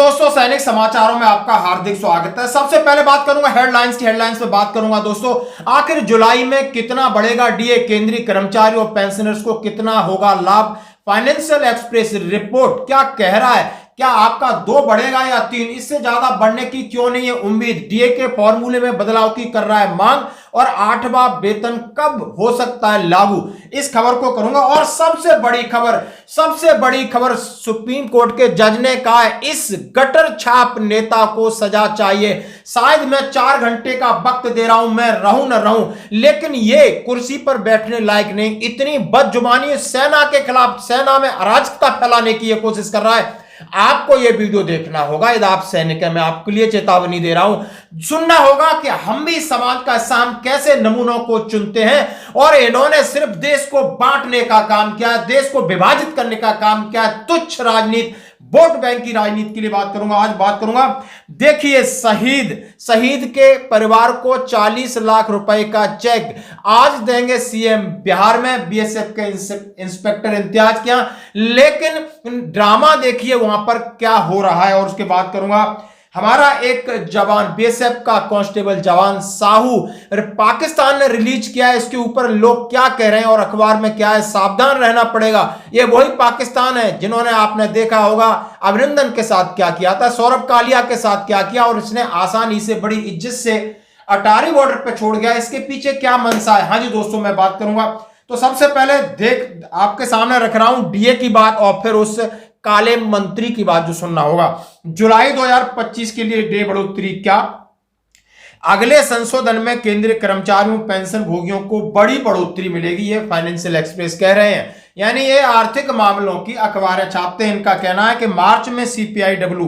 दोस्तों, सैनिक समाचारों में आपका हार्दिक स्वागत है। सबसे पहले बात करूंगा हेडलाइंस पे बात करूंगा दोस्तों, आखिर जुलाई में कितना बढ़ेगा डीए, केंद्रीय कर्मचारी और पेंशनर्स को कितना होगा लाभ। फाइनेंशियल एक्सप्रेस रिपोर्ट क्या कह रहा है, क्या आपका 2 बढ़ेगा या 3, इससे ज्यादा बढ़ने की क्यों नहीं है उम्मीद। डीए के फॉर्मूले में बदलाव की कर रहा है मांग और 8वां वेतन कब हो सकता है लागू, इस खबर को करूंगा। और सबसे बड़ी खबर सुप्रीम कोर्ट के जज ने कहा है इस गटर छाप नेता को सजा चाहिए। शायद मैं 4 घंटे का वक्त दे रहा हूं, मैं रहूं न रहूं, लेकिन ये कुर्सी पर बैठने लायक नहीं। इतनी बदजुबानी सेना के खिलाफ, सेना में अराजकता फैलाने की यह कोशिश कर रहा है। आपको यह वीडियो देखना होगा, यदि आप सैनिक है, मैं आपके लिए चेतावनी दे रहा हूं। सुनना होगा कि हम भी समाज का साम कैसे नमूनों को चुनते हैं और इन्होंने सिर्फ देश को बांटने का काम किया, देश को विभाजित करने का काम किया। तुच्छ राजनीति, वोट बैंक की राजनीति के लिए बात करूंगा, आज बात करूंगा। देखिए, शहीद के परिवार को 40 लाख रुपए का चेक आज देंगे सीएम। बिहार में बीएसएफ के इंस्पेक्टर इम्तियाज किया, लेकिन ड्रामा देखिए वहां पर क्या हो रहा है। और उसके बाद करूंगा, हमारा एक जवान, बीएसएफ का कांस्टेबल जवान साहू, पाकिस्तान ने रिलीज किया है, इसके ऊपर लोग क्या कह रहे हैं और अखबार में क्या है, सावधान रहना पड़ेगा। ये वही पाकिस्तान है जिन्होंने, आपने देखा होगा, अभिनंदन के साथ क्या किया था, सौरभ कालिया के साथ क्या किया, और इसने आसानी से बड़ी इज्जत से अटारी बॉर्डर पे छोड़ गया। इसके पीछे क्या मंशा है, हाँ जी दोस्तों, मैं बात करूंगा। तो सबसे पहले आपके सामने रख रहा हूं डीए की बात और फिर उस काले मंत्री की बात जो सुनना होगा। जुलाई 2025 के लिए डे बढ़ोतरी क्या, अगले संशोधन में केंद्रीय कर्मचारियों पेंशन भोगियों को बड़ी बढ़ोतरी मिलेगी, ये फाइनेंशियल एक्सप्रेस कह रहे हैं। यानी ये आर्थिक मामलों की अखबारें छापते हैं। इनका कहना है कि मार्च में सीपीआईडब्ल्यू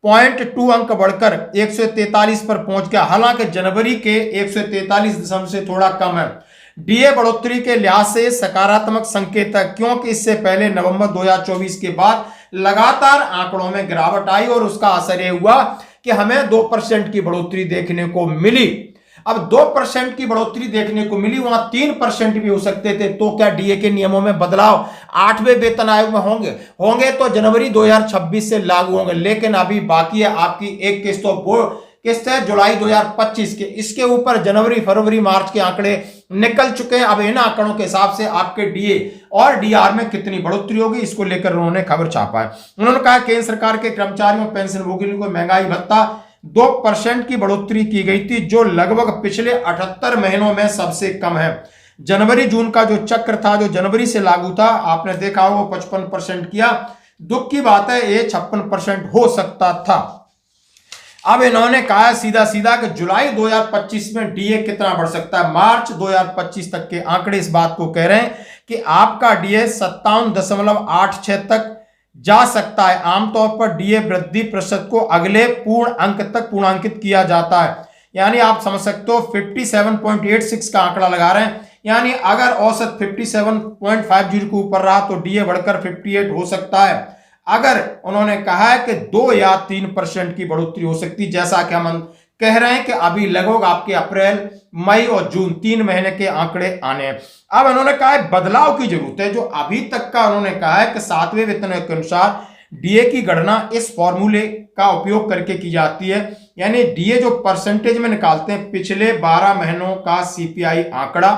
0.2 अंक बढ़कर 143 पर पहुंच गया, हालांकि जनवरी के 143 से थोड़ा कम है। डीए बढ़ोतरी के लिहाज से सकारात्मक संकेत है, क्योंकि इससे पहले नवंबर 2024 के बाद लगातार आंकड़ों में गिरावट आई और उसका असर यह हुआ कि हमें 2% की बढ़ोतरी देखने को मिली। अब 2% की बढ़ोतरी देखने को मिली, वहां 3% भी हो सकते थे। तो क्या डीए के नियमों में बदलाव 8वें वेतन आयोग में होंगे तो जनवरी 2026 से लागू होंगे, लेकिन अभी बाकी है आपकी एक किस्त है जुलाई 2025 के। इसके ऊपर जनवरी, फरवरी, मार्च के आंकड़े निकल चुके हैं। अब इन आंकड़ों के हिसाब से आपके डीए और डीआर में कितनी बढ़ोतरी होगी, इसको लेकर उन्होंने खबर छापा है। उन्होंने कहा केंद्र सरकार के कर्मचारियों, पेंशन भोगियों को महंगाई भत्ता 2% की बढ़ोतरी की गई थी, जो लगभग पिछले 78 महीनों में सबसे कम है। जनवरी जून का जो चक्र था, जो जनवरी से लागू था, आपने देखा होगा 55% किया। दुख की बात है, ये 56% हो सकता था। अब इन्होंने कहा सीधा कि जुलाई 2025 में डीए कितना बढ़ सकता है। मार्च 2025 तक के आंकड़े इस बात को कह रहे हैं कि आपका डीए 57.86 तक जा सकता है। आमतौर पर डीए वृद्धि प्रतिशत को अगले पूर्ण अंक तक पूर्णांकित किया जाता है। यानी आप समझ सकते हो 57.86 का आंकड़ा लगा रहे हैं। यानी अगर औसत 57.50 के ऊपर रहा तो डीए बढ़कर 58 हो सकता है। अगर उन्होंने कहा है कि 2 या 3% की बढ़ोतरी हो सकती, जैसा कि हम कह रहे हैं कि अभी लगभग आपके अप्रैल, मई और जून 3 महीने के आंकड़े आने हैं। अब उन्होंने कहा है बदलाव की जरूरत है। जो अभी तक का उन्होंने कहा है कि 7वें वेतन के अनुसार डीए की गणना इस फॉर्मूले का उपयोग करके की जाती है। यानी डीए जो परसेंटेज में निकालते हैं, पिछले 12 महीनों का सीपीआई आंकड़ा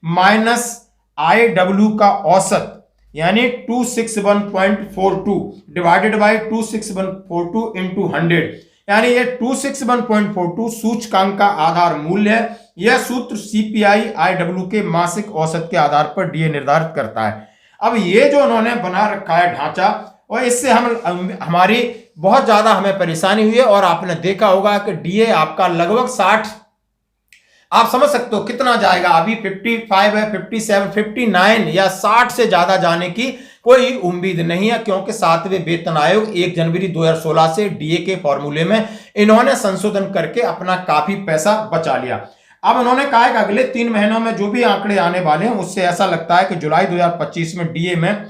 माइनस आईडब्ल्यू का औसत, यानी 261.42 डिवाइडेड बाय 26142 इंटू 100, यानी ये 261.42 सूचकांक का आधार मूल्य है। यह सूत्र सीपीआई आईडब्ल्यू के मासिक औसत के आधार पर डीए निर्धारित करता है। अब ये जो उन्होंने बना रखा है ढांचा, और इससे हमारी बहुत ज्यादा हमें परेशानी हुई है। और आपने देखा होगा कि डीए आपका लगभग 60, आप समझ सकते हो कितना जाएगा। अभी 55 है, 57, 59 या 60 से ज्यादा जाने की कोई उम्मीद नहीं है, क्योंकि 7वें वेतन आयोग 1 जनवरी 2016 से डीए के फॉर्मूले में इन्होंने संशोधन करके अपना काफी पैसा बचा लिया। अब उन्होंने कहा है कि अगले 3 महीनों में जो भी आंकड़े आने वाले हैं, उससे ऐसा लगता है कि जुलाई 2025 में डीए में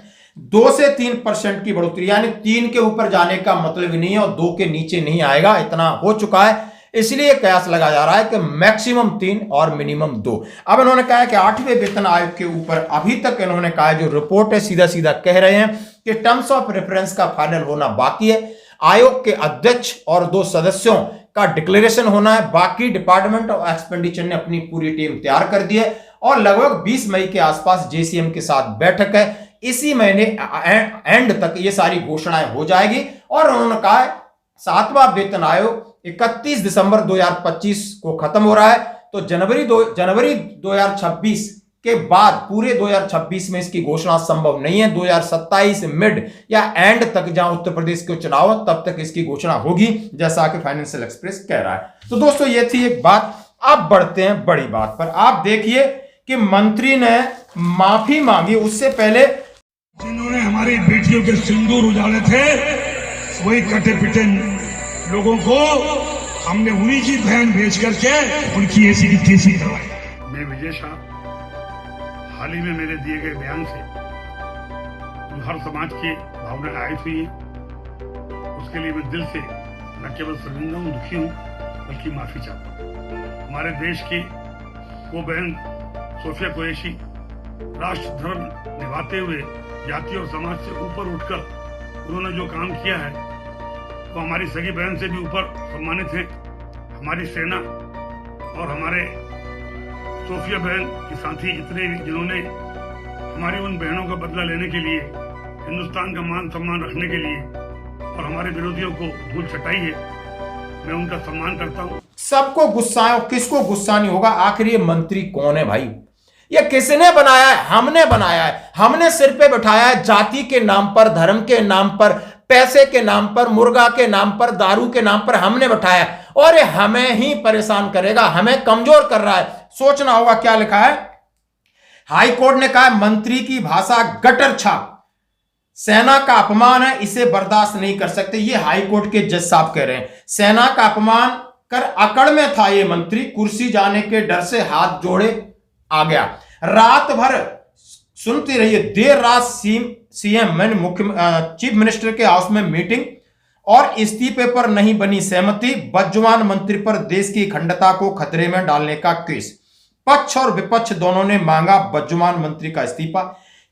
2 से 3% की बढ़ोतरी, यानी 3 के ऊपर जाने का मतलब ही नहीं है और 2 के नीचे नहीं आएगा, इतना हो चुका है। इसलिए कयास लगा जा रहा है कि मैक्सिमम 3 और मिनिमम 2। अब इन्होंने कहा है कि 8वें वेतन आयोग के ऊपर अभी तक इन्होंने कहा है, जो रिपोर्ट है सीधा कह रहे हैं कि टर्म्स ऑफ रेफरेंस का फाइनल होना बाकी है। आयोग के अध्यक्ष और 2 सदस्यों का डिक्लेरेशन होना है। बाकी डिपार्टमेंट ऑफ एक्सपेंडिचर ने अपनी पूरी टीम तैयार कर दी है और लगभग 20 मई के आसपास जेसीएम के साथ बैठक है। इसी महीने एंड तक ये सारी घोषणाएं हो जाएगी और उन्होंने कहा है 7वां वेतन आयोग 31 दिसंबर 2025 को खत्म हो रहा है, तो जनवरी 2026 के बाद पूरे 2026 में इसकी घोषणा संभव नहीं है। 2027 मिड या एंड तक जहां उत्तर प्रदेश के चुनाव तब तक इसकी घोषणा होगी, जैसा कि फाइनेंशियल एक्सप्रेस कह रहा है। तो दोस्तों ये थी एक बात। अब बढ़ते हैं बड़ी बात पर। आप देखिए कि मंत्री ने माफी मांगी, उससे पहले जिन्होंने हमारी बेटियों के सिंदूर उजाड़े थे वही कटे पिटे लोगों को हमने उन्हीं की बहन भेज करके उनकी ऐसी की तैसी करवाई। मैं विजय शाह, हाल ही में मेरे दिए गए बयान से जो हर समाज की भावनाएं आई हुई है उसके लिए मैं दिल से न केवल शर्मिंदा हूँ, दुखी हूँ, बल्कि माफी चाहता हूँ। हमारे देश की वो बहन सोफिया कुरैशी राष्ट्र धर्म निभाते हुए जाति और समाज से ऊपर उठकर उन्होंने जो काम किया है वो हमारी सगी बहन से भी ऊपर सम्मानित है। हमारी सेना और हमारे सोफिया बहन के साथी इतने जिन्होंने हमारी उन बहनों का बदला लेने के लिए, हिंदुस्तान का मान सम्मान रखने के लिए और हमारे विरोधियों को धूल चटाई है, मैं उनका सम्मान करता हूँ। सबको गुस्सा है और किसको गुस्सा नहीं होगा। आखिर ये मंत्री कौन है भाई? ये किसने बनाया है? हमने बनाया है। हमने सिर पे बिठाया है। जाति के नाम पर, धर्म के नाम पर, पैसे के नाम पर, मुर्गा के नाम पर, दारू के नाम पर हमने बिठाया है और ये हमें ही परेशान करेगा, हमें कमजोर कर रहा है। सोचना होगा क्या लिखा है। हाई कोर्ट ने कहा मंत्री की भाषा गटर छाप, सेना का अपमान है, इसे बर्दाश्त नहीं कर सकते। ये हाई कोर्ट के जज साहब कह रहे हैं। सेना का अपमान कर अकड़ में था ये मंत्री, कुर्सी जाने के डर से हाथ जोड़े आ गया। रात भर सुनते रहिए, देर रात सीएम चीफ मिनिस्टर के हाउस में मीटिंग और इस्तीफे पर नहीं बनी सहमति। बदजुबान मंत्री पर देश की अखंडता को खतरे में डालने का केस। पक्ष और विपक्ष दोनों ने मांगा बदजुबान मंत्री का इस्तीफा।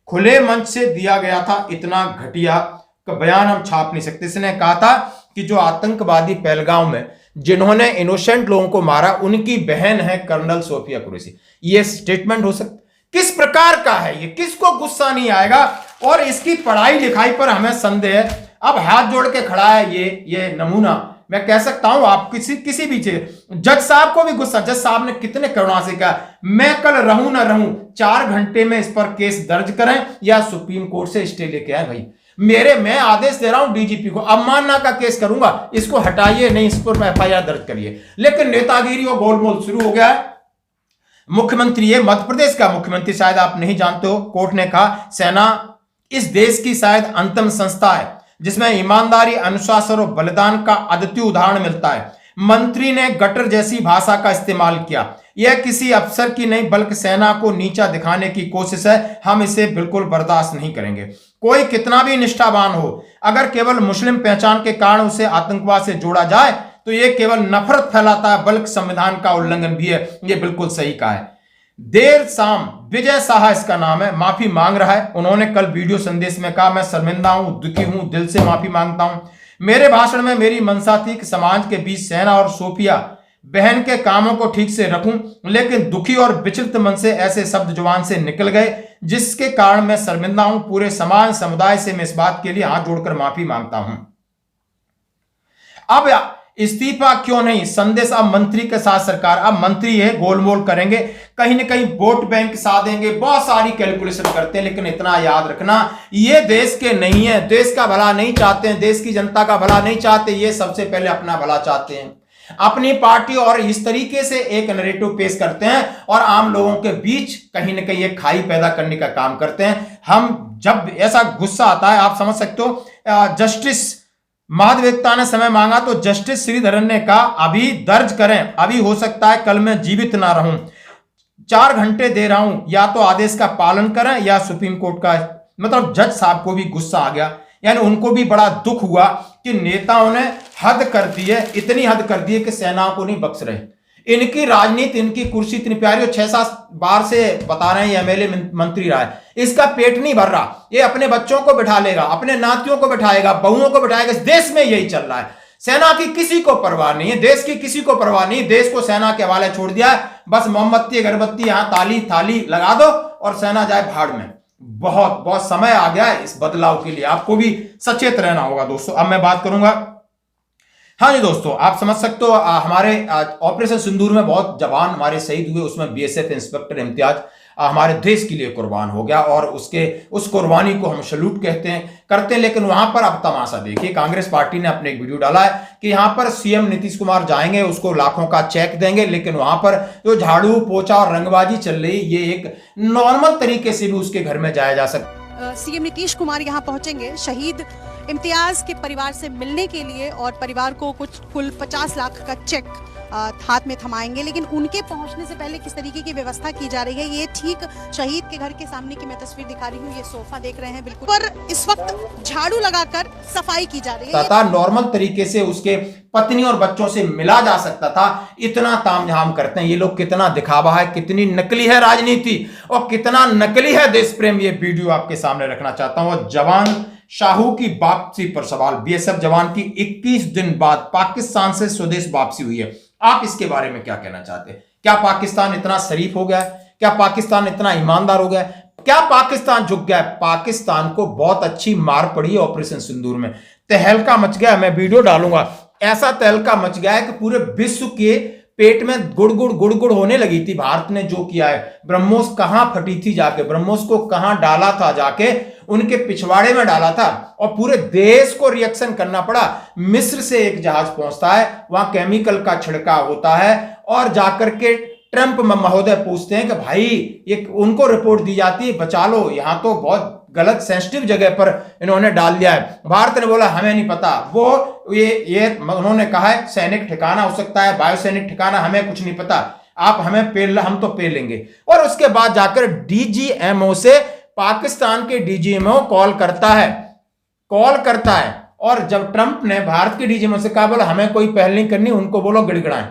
खुले मंच से दिया गया था इतना घटिया का बयान हम छाप नहीं सकते। इसने कहा था कि जो आतंकवादी पहलगांव में जिन्होंने इनोसेंट लोगों को मारा उनकी बहन है कर्नल सोफिया कुरैशी। ये स्टेटमेंट हो सकता, किस प्रकार का है ये? किसको गुस्सा नहीं आएगा? और इसकी पढ़ाई लिखाई पर हमें संदेह है। अब हाथ जोड़ के खड़ा है ये नमूना। मैं कह सकता हूं आप किसी भी चीज, जज साहब को भी गुस्सा। जज साहब ने कितने करुणा से कहा मैं कल रहूं ना रहूं, 4 घंटे में इस पर केस दर्ज करें या सुप्रीम कोर्ट से स्टे लेके आए। भाई मैं आदेश दे रहा हूं डीजीपी को, अवमानना का केस करूंगा, इसको हटाइए, नहीं इस पर एफआईआर दर्ज करिए। लेकिन नेतागिरी और गोलमोल शुरू हो गया है। मुख्यमंत्री, ये मध्य प्रदेश का मुख्यमंत्री, शायद आप नहीं जानते हो, कोर्ट ने कहा सेना इस देश की शायद अंतिम संस्था है जिसमें ईमानदारी, अनुशासन और बलिदान का अद्वितीय उदाहरण मिलता है। मंत्री ने गटर जैसी भाषा का इस्तेमाल किया। यह किसी अफसर की नहीं बल्कि सेना को नीचा दिखाने की कोशिश है। हम इसे बिल्कुल बर्दाश्त नहीं करेंगे। कोई कितना भी निष्ठावान हो, अगर केवल मुस्लिम पहचान के कारण उसे आतंकवाद से जोड़ा जाए तो यह केवल नफरत फैलाता है बल्कि संविधान का उल्लंघन भी है। यह बिल्कुल सही कहा है। देर शाम विजय साहा इसका नाम है, माफी मांग रहा है। उन्होंने कल वीडियो संदेश में कहा मैं शर्मिंदा हूं, दुखी हूं, दिल से माफी मांगता हूं। मेरे भाषण में मेरी मंशा थी कि समाज के बीच सेना और सोफिया बहन के कामों को ठीक से रखूं, लेकिन दुखी और विचलित मन से ऐसे शब्द जुबान से निकल गए जिसके कारण मैं शर्मिंदा हूं। पूरे समाज समुदाय से मैं इस बात के लिए हाथ जोड़कर माफी मांगता हूं। अब इस्तीफा क्यों नहीं? संदेश अब मंत्री के साथ सरकार, अब मंत्री है, गोलमोल करेंगे, कहीं ना कहीं वोट बैंक साधेंगे, बहुत सारी कैलकुलेशन करते हैं। लेकिन इतना याद रखना, ये देश के नहीं है, देश का भला नहीं चाहते हैं, देश की जनता का भला नहीं चाहते, ये सबसे पहले अपना भला चाहते हैं, अपनी पार्टी। और इस तरीके से एक नैरेटिव पेश करते हैं और आम लोगों के बीच कहीं ना कहीं एक खाई पैदा करने का काम करते हैं। हम जब ऐसा गुस्सा आता है, आप समझ सकते हो, जस्टिस महाधिवक्ता ने समय मांगा तो जस्टिस श्रीधरन ने कहा अभी दर्ज करें, अभी हो सकता है कल मैं जीवित ना रहूं, 4 घंटे दे रहा हूं, या तो आदेश का पालन करें या सुप्रीम कोर्ट का। मतलब जज साहब को भी गुस्सा आ गया, यानी उनको भी बड़ा दुख हुआ कि नेताओं ने हद कर दी है, इतनी हद कर दी है कि सेनाओं को नहीं बख्श रहे। इनकी राजनीति, इनकी कुर्सी इतनी प्यारी, 6-7 बार से बता रहे हैं एमएलए मंत्री रहा है, इसका पेट नहीं भर रहा। ये अपने बच्चों को बिठा लेगा, अपने नातियों को बिठाएगा, बहुओं को बिठाएगा। इस देश में यही चल रहा है। सेना की किसी को परवाह नहीं है, देश की किसी को परवाह नहीं। देश को सेना के हवाले छोड़ दिया है। बस मोमबत्ती अगरबत्ती यहां ताली थाली लगा दो और सेना जाए भाड़ में। बहुत बहुत समय आ गया है इस बदलाव के लिए। आपको भी सचेत रहना होगा दोस्तों। अब मैं बात करूंगा, हाँ जी दोस्तों, आप समझ सकते हो हमारे ऑपरेशन सिंदूर में बहुत जवान हमारे शहीद हुए। उसमें बीएसएफ इंस्पेक्टर इम्तियाज हमारे देश के लिए कुर्बान हो गया और उस कुर्बानी को हम सैल्यूट करते हैं। लेकिन वहां पर अब तमाशा देखिए, कांग्रेस पार्टी ने अपने एक वीडियो डाला है कि यहां पर सीएम नीतीश कुमार जाएंगे, उसको लाखों का चेक देंगे, लेकिन वहां पर जो झाड़ू पोछा और रंगबाजी चल रही, ये एक नॉर्मल तरीके से भी उसके घर में जाया जा सकता। सीएम नीतीश कुमार यहां पहुंचेंगे शहीद इम्तियाज के परिवार से मिलने के लिए और परिवार को कुल 50 लाख का चेक हाथ में थमाएंगे। लेकिन उनके पहुंचने से पहले किस तरीके की व्यवस्था की जा रही है, ये ठीक शहीद के घर के सामने की मैं तस्वीर दिखा रही हूँ। ये सोफा देख रहे हैं बिल्कुल, पर इस वक्त झाड़ू लगाकर सफाई की जा रही है। था नॉर्मल तरीके से उसके पत्नी और बच्चों से मिला जा सकता था। इतना तामझाम करते हैं ये लोग। कितना दिखावा है, कितनी नकली है राजनीति और कितना नकली है देश प्रेम, ये वीडियो आपके सामने रखना चाहता हूं। जवान शाहू की वापसी पर सवाल। बीएसएफ जवान की 21 दिन बाद पाकिस्तान से स्वदेश वापसी हुई है। आप इसके बारे में क्या कहना चाहते हैं? क्या पाकिस्तान इतना शरीफ हो गया है? क्या पाकिस्तान इतना ईमानदार हो गया है? क्या पाकिस्तान झुक गया है? पाकिस्तान को बहुत अच्छी मार पड़ी है ऑपरेशन सिंदूर में। तहलका मच गया, मैं वीडियो डालूंगा। ऐसा तहलका मच गया है कि पूरे विश्व के पेट में गुड़ होने लगी थी। भारत ने जो किया है, ब्रह्मोस कहां फटी थी जाके, ब्रह्मोस को कहां डाला था जाके, उनके पिछवाड़े में डाला था और पूरे देश को रिएक्शन करना पड़ा। मिस्र से एक जहाज पहुंचता है, वहां केमिकल का छिड़काव होता है और जाकर के ट्रंप महोदय पूछते हैं कि भाई ये, उनको रिपोर्ट दी जाती है बचा लो, यहां तो बहुत गलत सेंसिटिव जगह पर इन्होंने डाल दिया है। भारत ने बोला हमें नहीं पता। वो ये उन्होंने कहा है सैनिक ठिकाना हो सकता है, वायुसैनिक ठिकाना, हमें कुछ नहीं पता, आप हमें हम तो पे लेंगे। और उसके बाद जाकर डीजीएमओ से, पाकिस्तान के डीजीएमओ कॉल करता है और जब ट्रंप ने भारत के डीजीएमओ से कहा, बोला हमें कोई पहल नहीं करनी, उनको बोलो गिड़गिड़ाएं।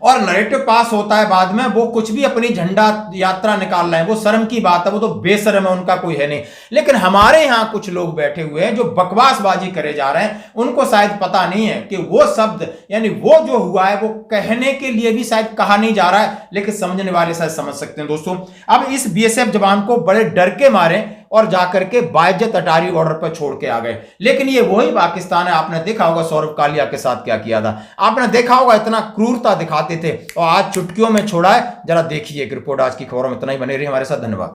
और नैरेटिव पास होता है बाद में, वो कुछ भी अपनी झंडा यात्रा निकाल रहे हैं, वो शर्म की बात है, वो तो बेशर्म है, उनका कोई है नहीं। लेकिन हमारे यहां कुछ लोग बैठे हुए हैं जो बकवासबाजी करे जा रहे हैं, उनको शायद पता नहीं है कि वो शब्द, यानी वो जो हुआ है वो कहने के लिए भी शायद कहा नहीं जा रहा है, लेकिन समझने वाले शायद समझ सकते हैं दोस्तों। अब इस बीएसएफ जवान को बड़े डर के मारे और जाकर के बाइज्जत अटारी बॉर्डर पर छोड़ के आ गए। लेकिन ये वही पाकिस्तान है। आपने देखा होगा सौरभ कालिया के साथ क्या किया था, आपने देखा होगा इतना क्रूरता दिखाते थे और आज चुटकियों में छोड़ा है। जरा देखिए एक रिपोर्ट। आज की खबरों में इतना ही, बने रहिए हमारे साथ, धन्यवाद।